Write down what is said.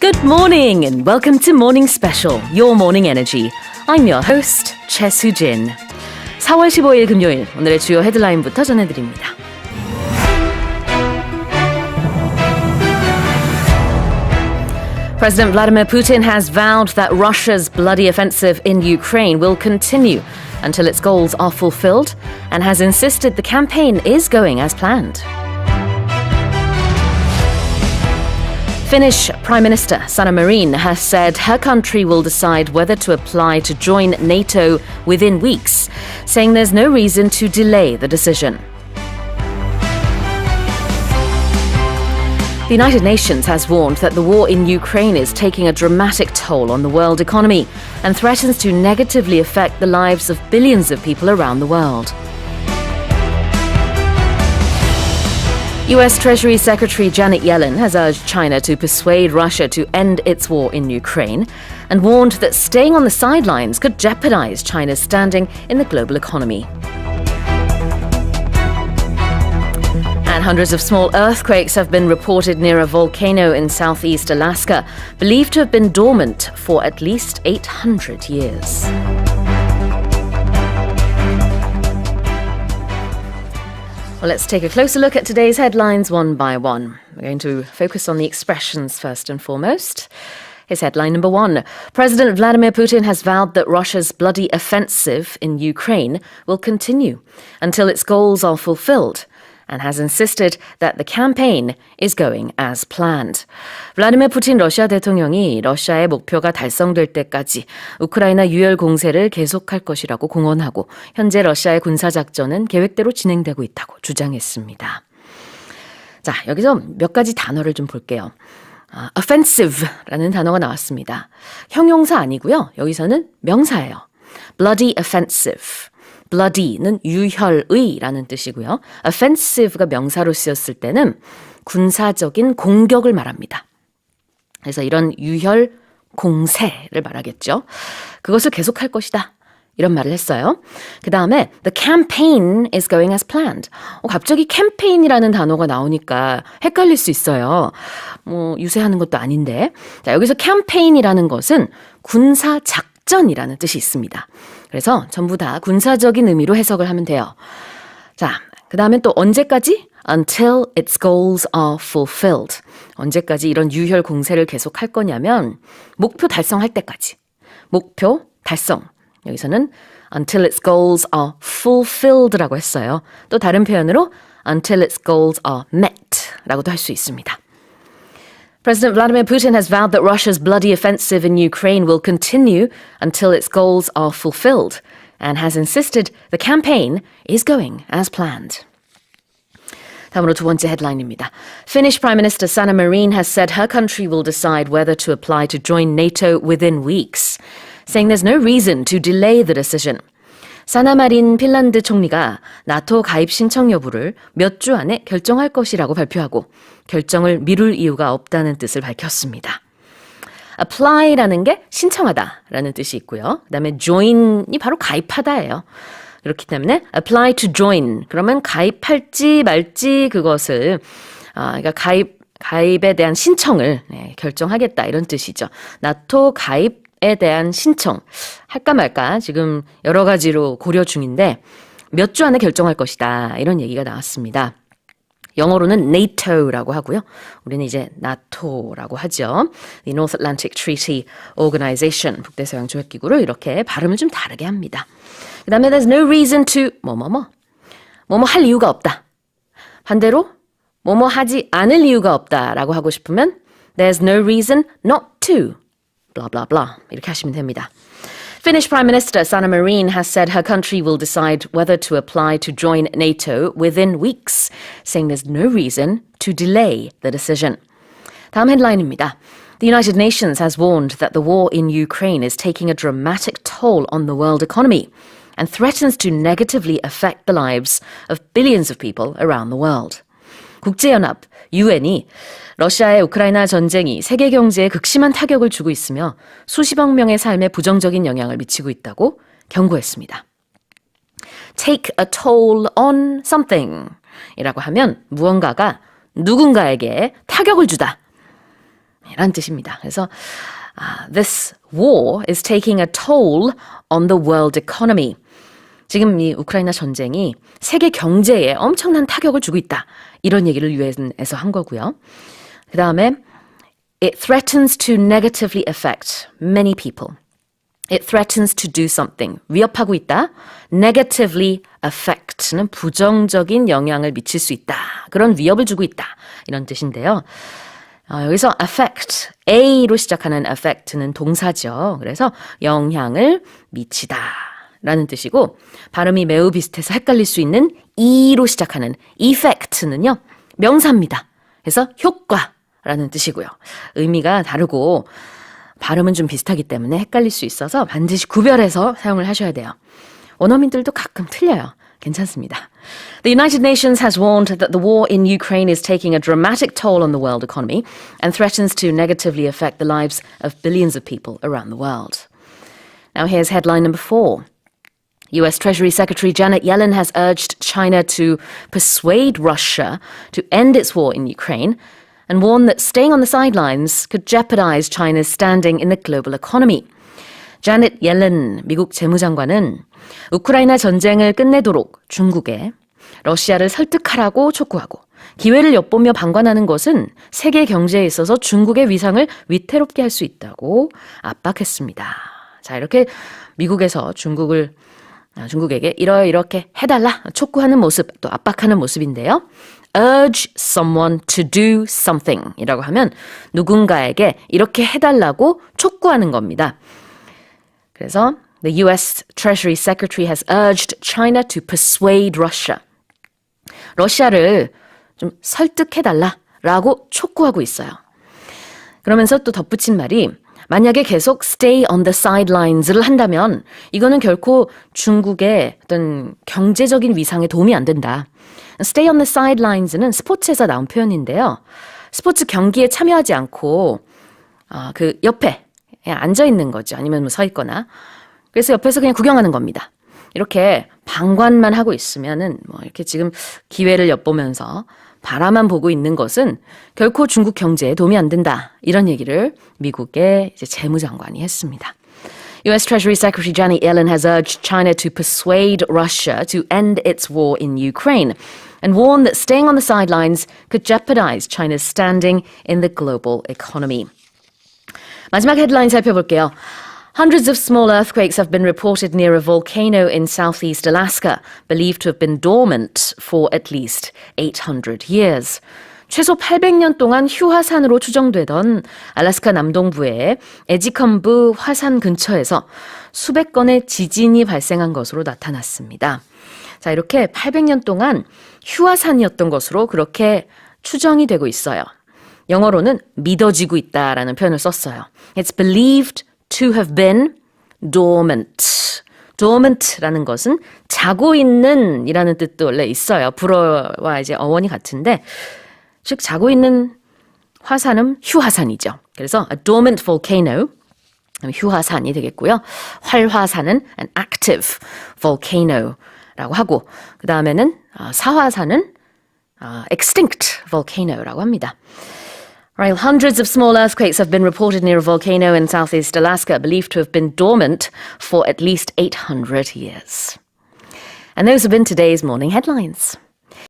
Good morning and welcome to Morning Special, Your Morning Energy. I'm your host, Choi Soo-jin. 4월 15일 금요일, 오늘의 주요 헤드라인부터 전해드립니다. President Vladimir Putin has vowed that Russia's bloody offensive in Ukraine will continue until its goals are fulfilled and has insisted the campaign is going as planned. Finnish Prime Minister Sanna Marin has said her country will decide whether to apply to join NATO within weeks, saying there's no reason to delay the decision. The United Nations has warned that the war in Ukraine is taking a dramatic toll on the world economy and threatens to negatively affect the lives of billions of people around the world. US Treasury Secretary Janet Yellen has urged China to persuade Russia to end its war in Ukraine and warned that staying on the sidelines could jeopardize China's standing in the global economy. And hundreds of small earthquakes have been reported near a volcano in southeast Alaska, believed to have been dormant for at least 800 years. Well, let's take a closer look at today's headlines one by one. We're going to focus on the expressions first and foremost. Here's headline number one. President Vladimir Putin has vowed that Russia's bloody offensive in Ukraine will continue until its goals are fulfilled, and has insisted that the campaign is going as planned. 블라디미르 푸틴 러시아 대통령이 러시아의 목표가 달성될 때까지 우크라이나 유혈 공세를 계속할 것이라고 공언하고 현재 러시아의 군사작전은 계획대로 진행되고 있다고 주장했습니다. 자, 여기서 몇 가지 단어를 좀 볼게요. offensive라는 단어가 나왔습니다. 형용사 아니고요. 여기서는 명사예요. bloody offensive. bloody는 유혈의라는 뜻이고요. offensive가 명사로 쓰였을 때는 군사적인 공격을 말합니다. 그래서 이런 유혈 공세를 말하겠죠. 그것을 계속할 것이다. 이런 말을 했어요. 그 다음에 the campaign is going as planned. 갑자기 캠페인이라는 단어가 나오니까 헷갈릴 수 있어요. 유세하는 것도 아닌데. 자, 여기서 campaign이라는 것은 군사작전이라는 뜻이 있습니다. 그래서 전부 다 군사적인 의미로 해석을 하면 돼요. 자, 그 다음에 또 언제까지? Until its goals are fulfilled. 언제까지 이런 유혈 공세를 계속할 거냐면 목표 달성할 때까지. 목표 달성. 여기서는 until its goals are fulfilled라고 했어요. 또 다른 표현으로 until its goals are met라고도 할 수 있습니다. President Vladimir Putin has vowed that Russia's bloody offensive in Ukraine will continue until its goals are fulfilled and has insisted the campaign is going as planned. 다음으로 두 번째 헤드라인입니다. Finnish Prime Minister Sanna Marin has said her country will decide whether to apply to join NATO within weeks, saying there's no reason to delay the decision. 사나 마린 핀란드 총리가 나토 가입 신청 여부를 몇 주 안에 결정할 것이라고 발표하고 결정을 미룰 이유가 없다는 뜻을 밝혔습니다. apply라는 게 신청하다라는 뜻이 있고요. 그다음에 join이 바로 가입하다예요. 그렇기 때문에 apply to join 그러면 가입할지 말지 그것을 그러니까 가입에 대한 신청을 결정하겠다 이런 뜻이죠. 나토 가입에 대한 신청 할까 말까 지금 여러 가지로 고려 중인데 몇 주 안에 결정할 것이다 이런 얘기가 나왔습니다. 영어로는 NATO라고 하고요. 우리는 이제 나토라고 하죠. The North Atlantic Treaty Organization 북대서양 조약기구로 이렇게 발음을 좀 다르게 합니다. 그 다음에 there's no reason to 뭐뭐 할 이유가 없다. 반대로 뭐뭐 하지 않을 이유가 없다라고 하고 싶으면 there's no reason not to blah blah blah 이렇게 하시면 됩니다. Finnish Prime Minister Sanna Marin has said her country will decide whether to apply to join NATO within weeks, saying there's no reason to delay the decision. 다음 헤드라인입니다. The United Nations has warned that the war in Ukraine is taking a dramatic toll on the world economy and threatens to negatively affect the lives of billions of people around the world. 국제연합, UN이 러시아의 우크라이나 전쟁이 세계 경제에 극심한 타격을 주고 있으며 수십억 명의 삶에 부정적인 영향을 미치고 있다고 경고했습니다. Take a toll on something 이라고 하면 무언가가 누군가에게 타격을 주다. 이란 뜻입니다. 그래서 This war is taking a toll on the world economy. 지금 이 우크라이나 전쟁이 세계 경제에 엄청난 타격을 주고 있다. 이런 얘기를 유엔에서 한 거고요. 그 다음에 It threatens to negatively affect many people. It threatens to do something. 위협하고 있다. Negatively affect는 부정적인 영향을 미칠 수 있다. 그런 위협을 주고 있다. 이런 뜻인데요. 여기서 affect, A로 시작하는 affect는 동사죠. 그래서 영향을 미치다 라는 뜻이고 발음이 매우 비슷해서 헷갈릴 수 있는 E로 시작하는 effect는요. 명사입니다. 그래서 효과라는 뜻이고요. 의미가 다르고 발음은 좀 비슷하기 때문에 헷갈릴 수 있어서 반드시 구별해서 사용을 하셔야 돼요. 원어민들도 가끔 틀려요. 괜찮습니다. The United Nations has warned that the war in Ukraine is taking a dramatic toll on the world economy and threatens to negatively affect the lives of billions of people around the world. Now here's headline number 4. US Treasury Secretary Janet Yellen has urged China to persuade Russia to end its war in Ukraine and warned that staying on the sidelines could jeopardize China's standing in the global economy. Janet Yellen 미국 재무장관은 우크라이나 전쟁을 끝내도록 중국에 러시아를 설득하라고 촉구하고 기회를 엿보며 방관하는 것은 세계 경제에 있어서 중국의 위상을 위태롭게 할 수 있다고 압박했습니다. 자, 이렇게 미국에서 중국에게 이렇게 해달라 촉구하는 모습 또 압박하는 모습인데요. urge someone to do something 이라고 하면 누군가에게 이렇게 해달라고 촉구하는 겁니다. 그래서 the US Treasury Secretary has urged China to persuade Russia. 러시아를 좀 설득해달라라고 촉구하고 있어요. 그러면서 또 덧붙인 말이 만약에 계속 stay on the sidelines를 한다면 이거는 결코 중국의 어떤 경제적인 위상에 도움이 안 된다. stay on the sidelines는 스포츠에서 나온 표현인데요. 스포츠 경기에 참여하지 않고 그 옆에 그냥 앉아있는 거죠. 아니면 뭐 서 있거나. 그래서 옆에서 그냥 구경하는 겁니다. 이렇게 방관만 하고 있으면은 뭐 이렇게 지금 기회를 엿보면서 바라만 보고 있는 것은 결코 중국 경제에 도움이 안 된다. 이런 얘기를 미국의 이제 재무장관이 했습니다. US Treasury Secretary Janet Yellen has urged China to persuade Russia to end its war in Ukraine and warned that staying on the sidelines could jeopardize China's standing in the global economy. 마지막 헤드라인 살펴볼게요. Hundreds of small earthquakes have been reported near a volcano in southeast Alaska, believed to have been dormant for at least 800 years. 최소 800년 동안 휴화산으로 추정되던 알래스카 남동부의 에지컨브 화산 근처에서 수백 건의 지진이 발생한 것으로 나타났습니다. 자, 이렇게 800년 동안 휴화산이었던 것으로 그렇게 추정이 되고 있어요. 영어로는 믿어지고 있다라는 표현을 썼어요. It's believed to have been dormant. dormant라는 것은 자고 있는 이라는 뜻도 원래 있어요. 불어와 이제 어원이 같은데 즉 자고 있는 화산은 휴화산이죠. 그래서 a dormant volcano 휴화산이 되겠고요. 활화산은 an active volcano라고 하고 그 다음에는 사화산은 extinct volcano라고 합니다. Right, hundreds of small earthquakes have been reported near a volcano in southeast Alaska, believed to have been dormant for at least 800 years. And those have been today's morning headlines.